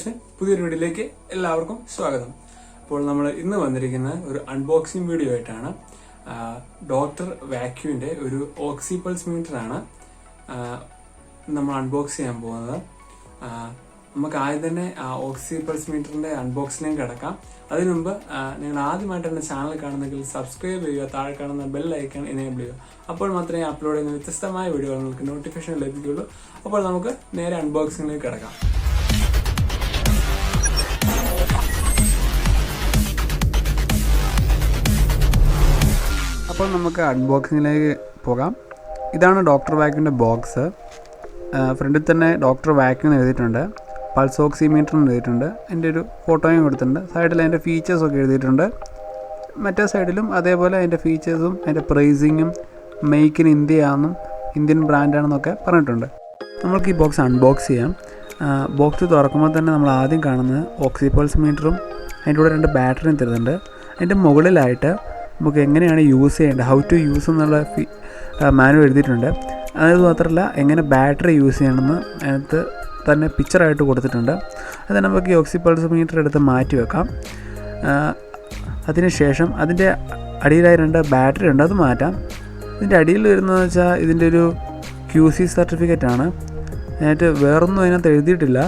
അശ്വിൻ പുതിയൊരു വീഡിയോയിലേക്ക് എല്ലാവർക്കും സ്വാഗതം. അപ്പോൾ നമ്മൾ ഇന്ന് വന്നിരിക്കുന്ന ഒരു അൺബോക്സിംഗ് വീഡിയോ ആയിട്ടാണ്. ഡോക്ടർ വാക്യൂവിന്റെ ഒരു ഓക്സി പൾസ് മീറ്റർ ആണ് നമ്മൾ അൺബോക്സ് ചെയ്യാൻ പോകുന്നത്. നമുക്ക് ആദ്യം തന്നെ ഓക്സി പൾസ് മീറ്ററിന്റെ അൺബോക്സിലേക്ക് കിടക്കാം. അതിനു മുമ്പ് നിങ്ങൾ ആദ്യമായിട്ട് എന്റെ ചാനൽ കാണുന്നെങ്കിൽ സബ്സ്ക്രൈബ് ചെയ്യുക, താഴെ കാണുന്ന ബെൽ ഐക്കൺ എനേബിൾ ചെയ്യുക. അപ്പോൾ മാത്രമേ അപ്ലോഡ് ചെയ്യുന്ന വ്യത്യസ്തമായ വീഡിയോകൾ നിങ്ങൾക്ക് നോട്ടിഫിക്കേഷൻ ലഭിക്കുകയുള്ളൂ. അപ്പോൾ നമുക്ക് നേരെ അൺബോക്സിംഗിലേക്ക് കിടക്കാം. അപ്പോൾ നമുക്ക് അൺബോക്സിങ്ങിലേക്ക് പോകാം. ഇതാണ് ഡോക്ടർ വാക്യൂവിൻ്റെ ബോക്സ്. ഫ്രണ്ടിൽ തന്നെ ഡോക്ടർ വാക്യൂ എന്ന് എഴുതിയിട്ടുണ്ട്, പൾസ് ഓക്സിമീറ്റർ എന്ന് എഴുതിയിട്ടുണ്ട്, അതിൻ്റെ ഒരു ഫോട്ടോയും കൊടുത്തിട്ടുണ്ട്. സൈഡിൽ അതിൻ്റെ ഫീച്ചേഴ്സൊക്കെ എഴുതിയിട്ടുണ്ട്. മറ്റേ സൈഡിലും അതേപോലെ അതിൻ്റെ ഫീച്ചേഴ്സും അതിൻ്റെ പ്രൈസിങ്ങും മെയ്ക്ക് ഇൻ ഇന്ത്യ ആണെന്നും ഇന്ത്യൻ ബ്രാൻഡാണെന്നൊക്കെ പറഞ്ഞിട്ടുണ്ട്. നമ്മൾക്ക് ഈ ബോക്സ് അൺബോക്സ് ചെയ്യാം. ബോക്സ് തുറക്കുമ്പോൾ തന്നെ നമ്മൾ ആദ്യം കാണുന്നത് ഓക്സി പൾസ് മീറ്ററും അതിൻ്റെ കൂടെ 2 ബാറ്ററിയും തരുന്നുണ്ട്. അതിൻ്റെ മുകളിലായിട്ട് നമുക്ക് എങ്ങനെയാണ് യൂസ് ചെയ്യേണ്ടത്, ഹൗ ടു യൂസ് എന്നുള്ള മാനുവൽ എഴുതിയിട്ടുണ്ട്. അത് മാത്രമല്ല എങ്ങനെ ബാറ്ററി യൂസ് ചെയ്യണമെന്ന് അതിനകത്ത് തന്നെ പിക്ചറായിട്ട് കൊടുത്തിട്ടുണ്ട്. അത് നമുക്ക് ഈ ഓക്സി പൾസ് മീറ്റർ എടുത്ത് മാറ്റി വെക്കാം. അതിനുശേഷം അതിൻ്റെ അടിയിലായി 2 ബാറ്ററി ഉണ്ട്, അത് മാറ്റാം. ഇതിൻ്റെ അടിയിൽ വരുന്നതെന്ന് വെച്ചാൽ ഇതിൻ്റെ ഒരു QC സർട്ടിഫിക്കറ്റാണ്. അതിനകത്ത് വേറൊന്നും അതിനകത്ത് എഴുതിയിട്ടില്ല.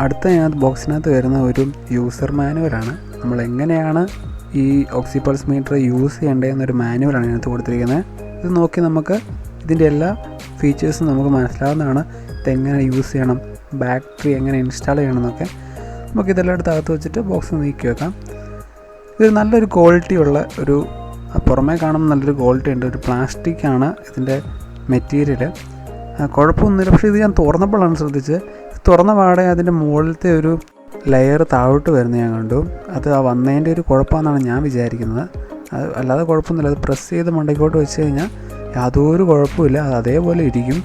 അടുത്ത ബോക്സിനകത്ത് വരുന്ന ഒരു യൂസർ മാനുവലാണ്. നമ്മൾ എങ്ങനെയാണ് ഈ ഓക്സി പൾസ് മീറ്റർ യൂസ് ചെയ്യേണ്ടതെന്നൊരു മാനുവലാണ് ഇതിനകത്ത് കൊടുത്തിരിക്കുന്നത്. ഇത് നോക്കി നമുക്ക് ഇതിൻ്റെ എല്ലാ ഫീച്ചേഴ്സും നമുക്ക് മനസ്സിലാവുന്നതാണ്. ഇതെങ്ങനെ യൂസ് ചെയ്യണം, ബാറ്ററി എങ്ങനെ ഇൻസ്റ്റാൾ ചെയ്യണം എന്നൊക്കെ നമുക്കിതെല്ലാം എടുത്ത് അകത്ത് വെച്ചിട്ട് ബോക്സ് നീക്കി വെക്കാം. ഇത് നല്ലൊരു ക്വാളിറ്റി ഉള്ള ഒരു, പുറമേ കാണുമ്പോൾ നല്ലൊരു ക്വാളിറ്റി ഉണ്ട്. ഒരു പ്ലാസ്റ്റിക്കാണ് ഇതിൻ്റെ മെറ്റീരിയൽ, കുഴപ്പമൊന്നുമില്ല. പക്ഷേ ഇത് ഞാൻ തുറന്നപ്പോഴാണ് ശ്രദ്ധിച്ച്, തുറന്ന പാടെ അതിൻ്റെ മുകളിലത്തെ ഒരു ലെയർ താഴോട്ട് വരുന്നത് ഞാൻ കണ്ടു. അത് വന്നതിൻ്റെ ഒരു കുഴപ്പമെന്നാണ് ഞാൻ വിചാരിക്കുന്നത്. അത് അല്ലാതെ കുഴപ്പമൊന്നുമില്ല. അത് പ്രസ് ചെയ്ത് മണ്ടയ്ക്കോട്ട് വെച്ച് കഴിഞ്ഞാൽ യാതൊരു കുഴപ്പമില്ല, അത് അതേപോലെ ഇരിക്കും.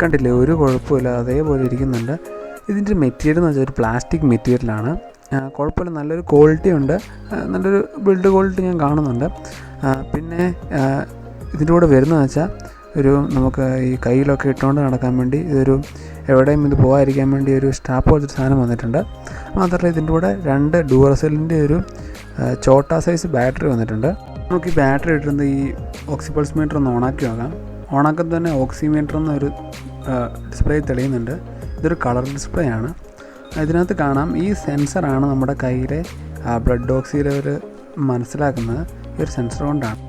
കണ്ടില്ലേ, ഒരു കുഴപ്പമില്ല, അതേപോലെ ഇരിക്കുന്നുണ്ട്. ഇതിൻ്റെ മെറ്റീരിയൽ എന്ന് വെച്ചാൽ ഒരു പ്ലാസ്റ്റിക് മെറ്റീരിയലാണ്. കുഴപ്പമില്ല, നല്ലൊരു ക്വാളിറ്റി ഉണ്ട്, നല്ലൊരു ബിൽഡ് ക്വാളിറ്റി ഞാൻ കാണുന്നുണ്ട്. പിന്നെ ഇതിൻ്റെ കൂടെ വരുന്നതെന്ന് വെച്ചാൽ ഒരു നമുക്ക് ഈ കയ്യിലൊക്കെ ഇട്ടുകൊണ്ട് നടക്കാൻ വേണ്ടി ഇതൊരു എവിടെയും ഇത് പോകാതിരിക്കാൻ വേണ്ടി ഒരു സ്റ്റാപ്പ് പോലത്തെ സാധനം വന്നിട്ടുണ്ട്. മാത്രമല്ല ഇതിൻ്റെ കൂടെ 2 ഡ്യൂറസെല്ലിൻ്റെ ഒരു ചോട്ടാ സൈസ് ബാറ്ററി വന്നിട്ടുണ്ട്. നമുക്ക് ഈ ബാറ്ററി ഇട്ടിരുന്ന ഈ ഓക്സി പൾസ് മീറ്റർ ഒന്ന് ഓണാക്കി നോക്കാം. ഓണാക്കുമ്പോൾ തന്നെ ഓക്സിമീറ്റർ എന്നൊരു ഡിസ്പ്ലേ തെളിയുന്നുണ്ട്. ഇതൊരു കളർ ഡിസ്പ്ലേ ആണ്. ഇതിനകത്ത് കാണാം ഈ സെൻസറാണ് നമ്മുടെ കയ്യിലെ ബ്ലഡ് ഓക്സി ലെവൽ മനസ്സിലാക്കുന്നത്. ഈ ഒരു സെൻസർ കൊണ്ടാണ്.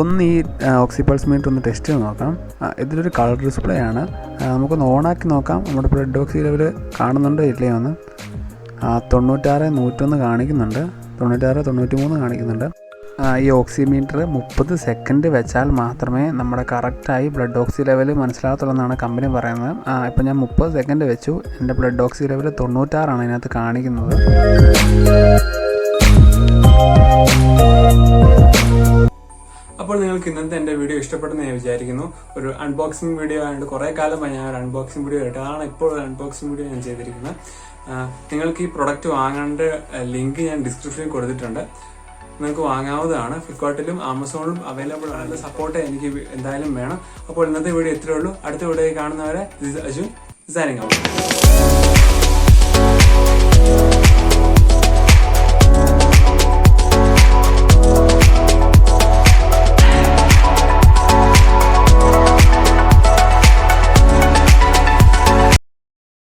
ഒന്ന് ഈ ഓക്സി പൾസ് മീറ്റർ ഒന്ന് ടെസ്റ്റ് ചെയ്ത് നോക്കാം. ഇതിലൊരു കളർ ഡിസ്പ്ലേ ആണ്. നമുക്കൊന്ന് ഓണാക്കി നോക്കാം നമ്മുടെ ബ്ലഡ് ഓക്സി ലെവൽ കാണുന്നുണ്ടോ ഇല്ലയോ എന്ന്. 96, 101 കാണിക്കുന്നുണ്ട്, 96, 93 കാണിക്കുന്നുണ്ട്. ഈ ഓക്സിമീറ്റർ 30 സെക്കൻഡ് വെച്ചാൽ മാത്രമേ നമ്മുടെ കറക്റ്റായി ബ്ലഡ് ഓക്സി ലെവൽ മനസ്സിലാകത്തുള്ളൂ എന്നാണ് കമ്പനി പറയുന്നത്. ഇപ്പം ഞാൻ 30 സെക്കൻഡ് വെച്ചു, എൻ്റെ ബ്ലഡ് ഓക്സി ലെവൽ 96 ഇതിനകത്ത് കാണിക്കുന്നത്. അപ്പോൾ നിങ്ങൾക്ക് ഇന്നത്തെ എൻ്റെ വീഡിയോ ഇഷ്ടപ്പെട്ടെന്ന് ഞാൻ വിചാരിക്കുന്നു. ഒരു അൺബോക്സിംഗ് വീഡിയോ ആയതുകൊണ്ട് കുറേ കാലമായി ഞാൻ ഒരു അൺബോക്സിംഗ് വീഡിയോ ആയിട്ട്, അതാണ് ഇപ്പോൾ ഒരു അൺബോക്സിംഗ് വീഡിയോ ഞാൻ ചെയ്തിരിക്കുന്നത്. നിങ്ങൾക്ക് ഈ പ്രൊഡക്റ്റ് വാങ്ങേണ്ട ലിങ്ക് ഞാൻ ഡിസ്ക്രിപ്ഷനിൽ കൊടുത്തിട്ടുണ്ട്. നിങ്ങൾക്ക് വാങ്ങാവുന്നതാണ്. ഫ്ലിപ്കാർട്ടിലും ആമസോണിലും അവൈലബിൾ ആണ്. സപ്പോർട്ട് എനിക്ക് എന്തായാലും വേണം. അപ്പോൾ ഇന്നത്തെ വീഡിയോ ഇത്രയേ ഉള്ളൂ. അടുത്ത വീഡിയോ കാണുന്നവരെ അശ്വിൻ സൈനിങ് ഔട്ട്.